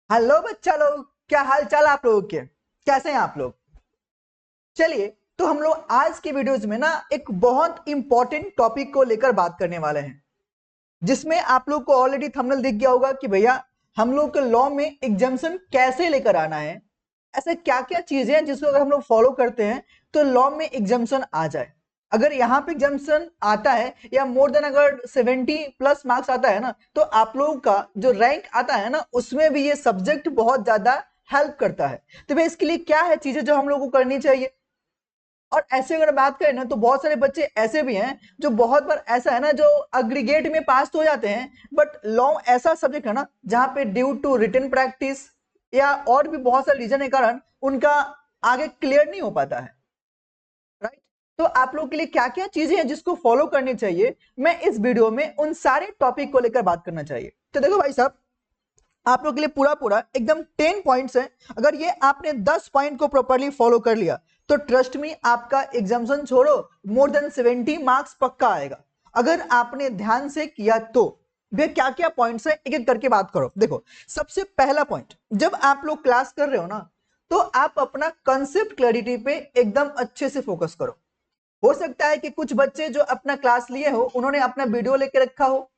Hello बच्चा लोग, क्या हाल चाल आप लोगों के? कैसे हैं आप लोग? चलिए, तो हम लोग आज के वीडियोज में ना एक बहुत इंपॉर्टेंट टॉपिक को लेकर बात करने वाले हैं, जिसमें आप लोग को ऑलरेडी थंबनेल दिख गया होगा कि भैया हम लोग के लॉ में एग्जाम्शन कैसे लेकर आना है। ऐसे क्या क्या चीजें हैं जिसको अगर हम लोग फॉलो करते हैं तो लॉ में एग्जाम्शन आ जाए। अगर यहाँ पे एग्जाम्शन आता है या मोर देन अगर 70+ मार्क्स आता है ना, तो आप लोगों का जो रैंक आता है ना, उसमें भी ये सब्जेक्ट बहुत ज्यादा हेल्प करता है। तो भाई इसके लिए क्या है चीजें जो हम लोग को करनी चाहिए। और ऐसे अगर बात करें ना, तो बहुत सारे बच्चे ऐसे भी हैं जो बहुत बार ऐसा है ना, जो अग्रीगेट में पास तो हो जाते हैं, बट लॉ ऐसा सब्जेक्ट है ना जहां पे ड्यू टू रिटन प्रैक्टिस या और भी बहुत सारे रीजन के कारण उनका आगे क्लियर नहीं हो पाता है। राइट। तो आप लोग के लिए क्या क्या चीजें हैं जिसको फॉलो करनी चाहिए, मैं इस वीडियो में उन सारे टॉपिक को लेकर बात करना चाहिए। तो देखो भाई साहब, आप लोग के लिए पूरा पूरा एकदम 10 पॉइंट्स है। अगर ये आपने 10 पॉइंट को प्रॉपर्ली फॉलो कर लिया तो ट्रस्ट मी, आपका एग्जाम्शन छोड़ो, मोर देन 70 मार्क्स पक्का आएगा। अगर आपने ध्यान से किया तो वे क्या क्या पॉइंट्स है एक एक करके बात करो। देखो, सबसे पहला पॉइंट, जब आप लोग क्लास कर रहे हो ना, तो आप अपना कंसेप्ट क्लैरिटी पे एकदम अच्छे से फोकस करो। हो सकता है कि कुछ बच्चे जो अपना क्लास लिए हो उन्होंने अपना वीडियो लेके रखा हो,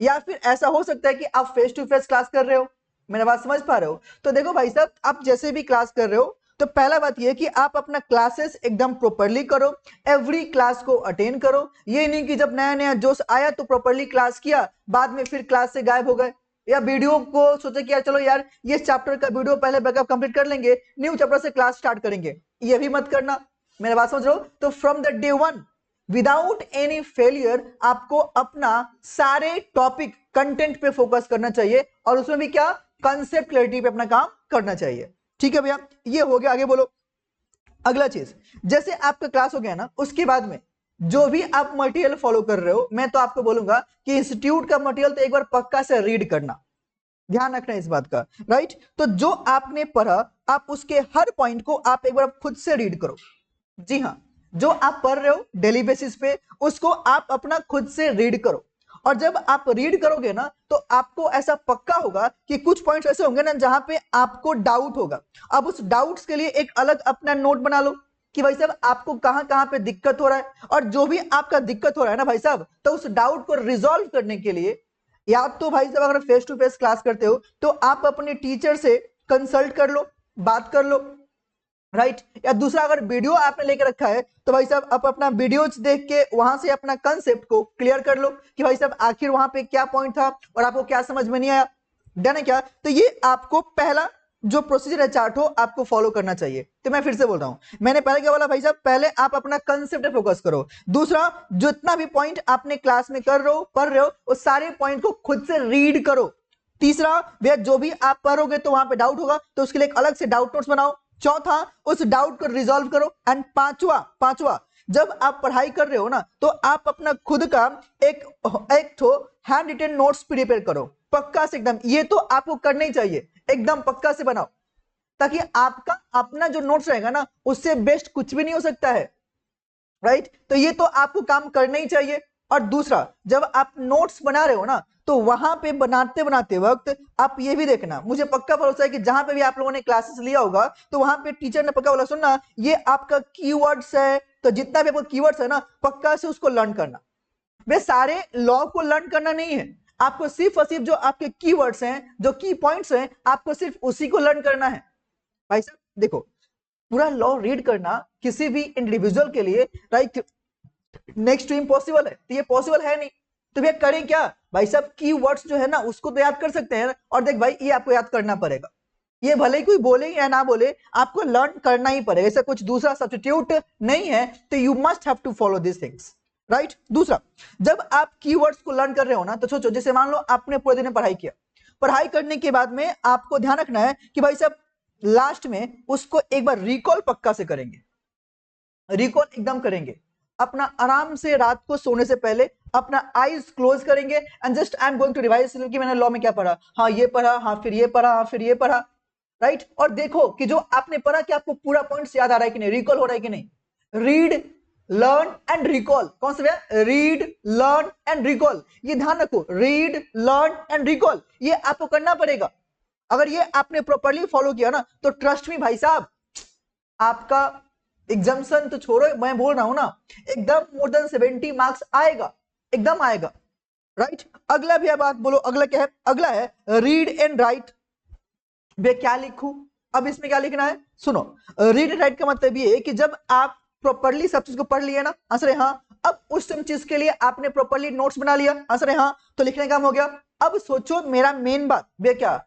या फिर ऐसा हो सकता है कि आप फेस टू फेस क्लास कर रहे हो। मेरा बात समझ पा रहे हो? तो देखो भाई साहब, आप जैसे भी क्लास कर रहे हो, तो पहला बात यह कि आप अपना क्लासेस एकदम प्रॉपरली करो, एवरी क्लास को अटेंड करो। ये नहीं कि जब नया नया जोश आया तो प्रॉपरली क्लास किया, बाद में फिर क्लास से गायब हो गए, या वीडियो को सोचे कि यार चलो यार ये चैप्टर का वीडियो पहले बैकअप कंप्लीट कर लेंगे, न्यू चैप्टर से क्लास स्टार्ट करेंगे। ये भी मत करना। मेरा बात समझ रहे हो? तो from the day one, without any failure, आपको अपना सारे टॉपिक कंटेंट पे फोकस करना चाहिए, और उसमें भी क्या, कंसेप्ट क्लैरिटी पे अपना काम करना चाहिए। ठीक है भैया, ये हो गया। आगे बोलो। अगला चीज, जैसे आपका क्लास हो गया ना, उसके बाद में जो भी आप मटेरियल फॉलो कर रहे हो, मैं तो आपको बोलूंगा कि इंस्टीट्यूट का मटेरियल तो एक बार पक्का से रीड करना, ध्यान रखना इस बात का। राइट। तो जो आपने पढ़ा, आप उसके हर पॉइंट को आप एक बार खुद से रीड करो। जी हाँ, जो आप पढ़ रहे हो डेली बेसिस पे, उसको आप अपना खुद से रीड करो। और जब आप रीड करोगे ना, तो आपको ऐसा पक्का होगा कि कुछ पॉइंट्स ऐसे होंगे ना जहां पे आपको डाउट होगा। अब उस डाउट्स के लिए एक अलग अपना नोट बना लो कि भाई साहब आपको कहां कहां पे दिक्कत हो रहा है, और जो भी आपका दिक्कत हो रहा है ना भाई साहब, तो उस डाउट को रिजॉल्व करने के लिए, या तो भाई साहब अगर फेस टू फेस क्लास करते हो तो आप अपने टीचर से कंसल्ट कर लो, बात कर लो। राइट। या दूसरा, अगर वीडियो आपने लेके रखा है तो भाई साहब आप अपना वीडियोज देख के वहां से अपना कंसेप्ट को क्लियर कर लो कि भाई साहब आखिर वहां पे क्या पॉइंट था और आपको क्या समझ में नहीं आया। डन है क्या? तो ये आपको पहला जो प्रोसीजर है, चार्ट हो, आपको फॉलो करना चाहिए। तो मैं फिर से बोल रहा हूं, मैंने पहले क्या बोला भाई साहब, पहले आप अपना कंसेप्ट पे फोकस करो। दूसरा, जितना भी पॉइंट आपने क्लास में कर रहे हो, पढ़ रहे हो, उस सारे पॉइंट को खुद से रीड करो। तीसरा, भैया जो भी आप पढ़ोगे तो वहां पे डाउट होगा, तो उसके लिए एक अलग से डाउट नोट्स बनाओ। चौथा, उस डाउट को रिजॉल्व करो। एंड पांचवा पांचवा जब आप पढ़ाई कर रहे हो ना, तो आप अपना खुद का एक एक तो हैंड रिटन नोट्स प्रिपेयर करो, पक्का से एकदम। ये तो आपको करना ही चाहिए, एकदम पक्का से बनाओ, ताकि आपका अपना जो नोट्स रहेगा ना, उससे बेस्ट कुछ भी नहीं हो सकता है। राइट। तो ये तो आपको काम करना ही चाहिए। और दूसरा, जब आप नोट्स बना रहे हो ना, तो वहां पे बनाते बनाते वक्त आप ये भी देखना, मुझे पक्का भरोसा है कि जहां पे भी आप लोगों ने क्लासेस लिया होगा, तो वहां पे टीचर ने पक्का बोला, सुनना ये आपका कीवर्ड्स है, तो जितना भी आपका कीवर्ड्स है ना, पक्का से उसको लर्न करना। वे सारे लॉ को लर्न करना नहीं है, आपको सिर्फ और सिर्फ जो आपके कीवर्ड्स हैं, जो की पॉइंट्स हैं, आपको सिर्फ उसी को लर्न करना है। भाई साहब देखो, पूरा लॉ रीड करना किसी भी इंडिविजुअल के लिए, राइट, नेक्स्ट टू इम्पॉसिबल है। तो ये पॉसिबल है नहीं, तो भैया करें क्या भाई साहब, की वर्ड्स जो है ना उसको तो याद कर सकते हैं, और देख भाई ये आपको याद करना पड़ेगा। ये भले ही कोई बोले या ना बोले, आपको लर्न करना ही पड़ेगा, ऐसा कुछ दूसरा सब्स्टिट्यूट नहीं है। तो you must have to follow this things. Right. दूसरा, जब आप कीवर्ड्स को लर्न कर रहे हो ना, तो सोचो जैसे मान लो आपने पूरे दिन में पढ़ाई किया, पढ़ाई करने के बाद में आपको ध्यान रखना है कि भाई साहब लास्ट में उसको एक बार रिकॉल पक्का से करेंगे, रिकॉल एकदम करेंगे। अपना आराम से रात को सोने से पहले अपना आईज क्लोज करेंगे, and just I am going to revise कि मैंने लॉ में क्या पढ़ा, हाँ ये पढ़ा, हाँ फिर ये पढ़ा, हाँ फिर ये पढ़ा। राइट। और देखो कि जो आपने पढ़ा कि आपको पूरा पॉइंट्स याद आ रहा है कि नहीं, रिकॉल हो रहा है कि नहीं। रीड, लर्न एंड रिकॉल, कौन सा भैया, रीड, लर्न एंड रिकॉल। ये ध्यान रखो, रीड, लर्न एंड रिकॉल, ये आपको करना पड़ेगा। अगर ये आपने प्रॉपरली फॉलो किया ना तो ट्रस्ट मी भाई साहब, आपका एग्जाम्शन तो छोड़ो, मैं बोल रहा हूं ना एकदम मोर देन 70 मार्क्स आएगा, एकदम आएगा, राइट। अगला भी बात बोलो, अगला क्या है? अगला है रीड एंड राइट। वे क्या लिखूं? अब इसमें क्या लिखना है? सुनो, रीड एंड राइट का मतलब ये है कि जब आप प्रॉपरली सब चीज को पढ़ लिया ना, आंसर है हाँ, अब उस चीज के लिए आपने प्रॉपरली नोट्स बना लिया, आंसर है हाँ, तो लिखने का काम हो गया। अब सोचो मेरा मेन बात वे क्या,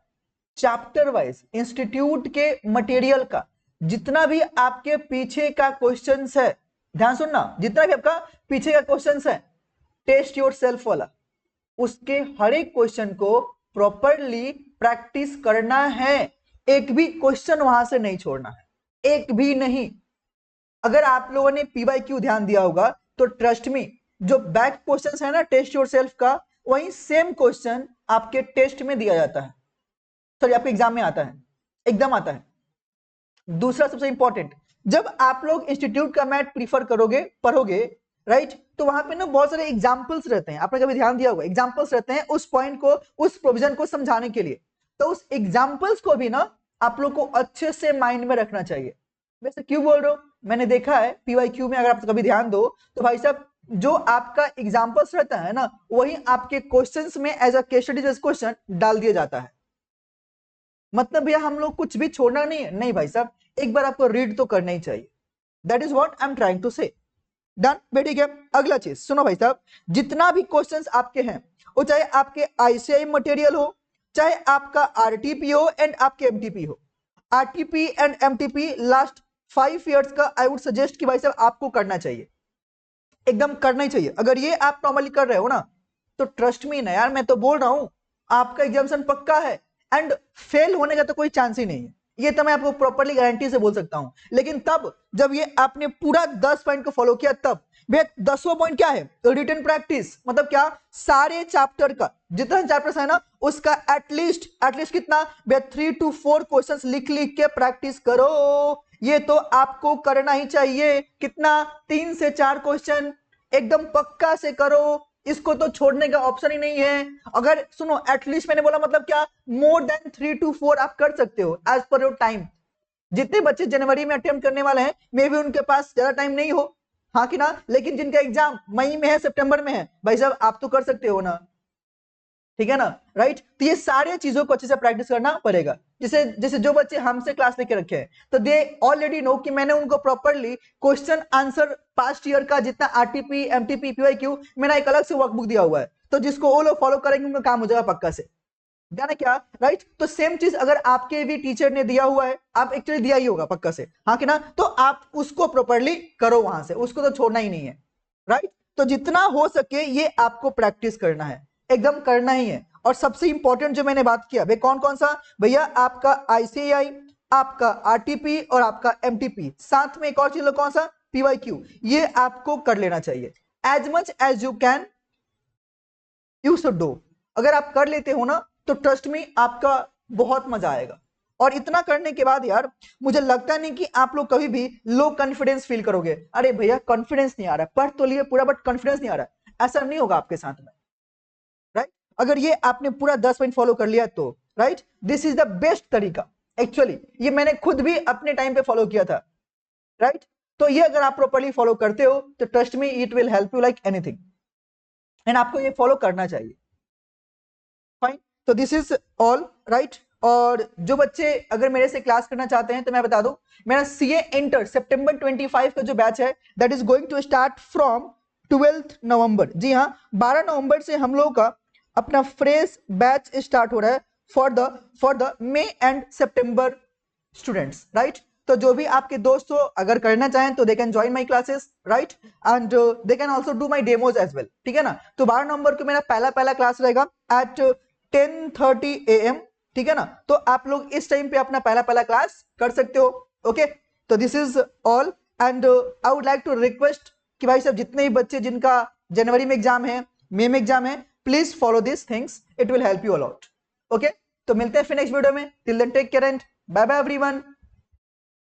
चैप्टर वाइज इंस्टीट्यूट के मटेरियल का जितना भी आपके पीछे का क्वेश्चंस है, ध्यान सुनना, जितना भी आपका पीछे का क्वेश्चंस है टेस्ट योर सेल्फ वाला, उसके हर एक क्वेश्चन को प्रॉपरली प्रैक्टिस करना है, एक भी क्वेश्चन वहां से नहीं छोड़ना है, एक भी नहीं। अगर आप लोगों ने पीवाईक्यू ध्यान दिया होगा तो ट्रस्ट मी, जो बैक क्वेश्चन है ना टेस्ट योर सेल्फ का, वही सेम क्वेश्चन आपके टेस्ट में दिया जाता है, सॉरी आपके एग्जाम में आता है, एकदम आता है। दूसरा सबसे इंपॉर्टेंट, जब आप लोग इंस्टीट्यूट का मैथ प्रीफर करोगे, पढ़ोगे, राइट, तो वहां पे ना बहुत सारे एग्जांपल्स रहते हैं, आपने कभी ध्यान दिया होगा, एग्जांपल्स रहते हैं उस पॉइंट को, उस प्रोविजन को समझाने के लिए, तो उस एग्जांपल्स को भी ना आप लोग को अच्छे से माइंड में रखना चाहिए। वैसे क्यों बोल रहा हूं, मैंने देखा है पीवाईक्यू में, अगर आप कभी ध्यान दो तो भाई साहब जो आपका एग्जांपल्स रहता है ना वही आपके क्वेश्चंस में as a case study question डाल दिया जाता है। मतलब भैया हम लोग कुछ भी छोड़ना नहीं है, नहीं भाई साहब, एक बार आपको रीड तो करना ही चाहिए, that is what I am trying to say. Done, बेटी के अगला चीज सुनो भाई साहब, जितना भी क्वेश्चंस आपके हैं वो चाहे आपके आईसीआई मटेरियल हो, चाहे आपका आरटीपी हो एंड आपके एमटीपी हो, RTP and MTP last 5 years का आई वुड सजेस्ट कि भाई साहब आपको करना चाहिए, एकदम करना ही चाहिए। अगर ये आप नॉर्मली कर रहे हो ना तो ट्रस्ट मी ना यार, मैं तो बोल रहा हूं आपका एग्जामिनेशन पक्का है एंड फेल होने का तो कोई चांस ही नहीं है, ये तो मैं आपको प्रॉपरली गारंटी से बोल सकता हूं। लेकिन तब जब ये आपने पूरा 10 पॉइंट को फॉलो किया, तब भैया 10वां पॉइंट क्या है, रिटन प्रैक्टिस, मतलब क्या, सारे चैप्टर का जितना चैप्टर्स है ना उसका एटलीस्ट कितना भैया 3 to 4 क्वेश्चंस लिख लिख के प्रैक्टिस करो, ये तो आपको करना ही चाहिए। कितना, 3 से 4 क्वेश्चन एकदम पक्का से करो, इसको तो छोड़ने का ऑप्शन ही नहीं है। अगर सुनो एटलीस्ट मैंने बोला मतलब क्या, मोर देन 3 to 4 आप कर सकते हो एज पर योर टाइम। जितने बच्चे जनवरी में अटेम्प्ट करने वाले हैं मे भी उनके पास ज्यादा टाइम नहीं हो, हाँ कि ना, लेकिन जिनका एग्जाम मई में है, सितंबर में है, भाई साहब आप तो कर सकते हो ना, ठीक है ना, राइट। तो ये सारे चीजों को अच्छे से प्रैक्टिस करना पड़ेगा। जैसे जैसे जो बच्चे हमसे क्लास लेके रखे हैं तो दे ऑलरेडी नो कि मैंने उनको properly question answer past year का जितना आरटीपी एमटीपी पीवाईक्यू मैंने एक अलग से वर्कबुक दिया हुआ है, तो जिसको वो लोग फॉलो करेंगे उनका काम हो जाएगा पक्का से, जाना क्या, राइट। तो सेम चीज अगर आपके भी टीचर ने दिया हुआ है, आप एक्चुअली दिया ही होगा पक्का से, हाँ कि ना, तो आप उसको प्रॉपरली करो वहां से, उसको तो छोड़ना ही नहीं है, राइट। तो जितना हो सके ये आपको प्रैक्टिस करना है, एकदम करना ही है। और सबसे इंपॉर्टेंट जो मैंने बात किया भाई कौन कौन सा, भैया आपका आईसीआई, आपका आरटीपी और आपका एमटीपी, साथ में एक और चीज कौन सा, पीवाईक्यू, ये आपको कर लेना चाहिए as much as you can, you should do. अगर आप कर लेते हो ना तो ट्रस्ट मी आपका बहुत मजा आएगा। और इतना करने के बाद यार मुझे लगता नहीं कि आप लोग कभी भी लो कॉन्फिडेंस फील करोगे, अरे भैया कॉन्फिडेंस नहीं आ रहा है, पढ़ तो लिए पूरा बट कॉन्फिडेंस नहीं आ रहा है, ऐसा नहीं होगा आपके साथ में, राइट। अगर ये आपने पूरा 10 पॉइंट फॉलो कर लिया तो right, this is the best तरीका, एक्चुअली ये मैंने खुद भी अपने टाइम पे फॉलो किया था, राइट। तो ये अगर आप प्रॉपरली फॉलो करते हो तो trust me it will help you like anything, and आपको ये फॉलो करना चाहिए, फाइन। तो दिस इज ऑल, राइट। और जो बच्चे अगर मेरे से क्लास करना चाहते हैं तो मैं बता दूं, मेरा सीए इंटर सितंबर 25 का जो बैच है that is going to start from 12 November, जी हाँ 12 नवंबर से हम लोगों का अपना फ्रेश बैच स्टार्ट हो रहा है for the May and September students, right. तो जो भी आपके दोस्त हो अगर करना चाहें तो they can join my classes, right, and they can also do my demos as well, ठीक है ना। तो 12 नवंबर को मेरा पहला क्लास रहेगा एट 10:30 AM, ठीक है ना। तो आप लोग इस टाइम पे अपना पहला क्लास कर सकते हो, ओके। तो this is all, and I would like to request कि भाई साहब जितने भी बच्चे जिनका जनवरी में एग्जाम है, मई में एग्जाम है, please follow this things, it will help you a lot, okay. तो मिलते हैं फिर नेक्स्ट वीडियो में, till then take care and bye bye everyone.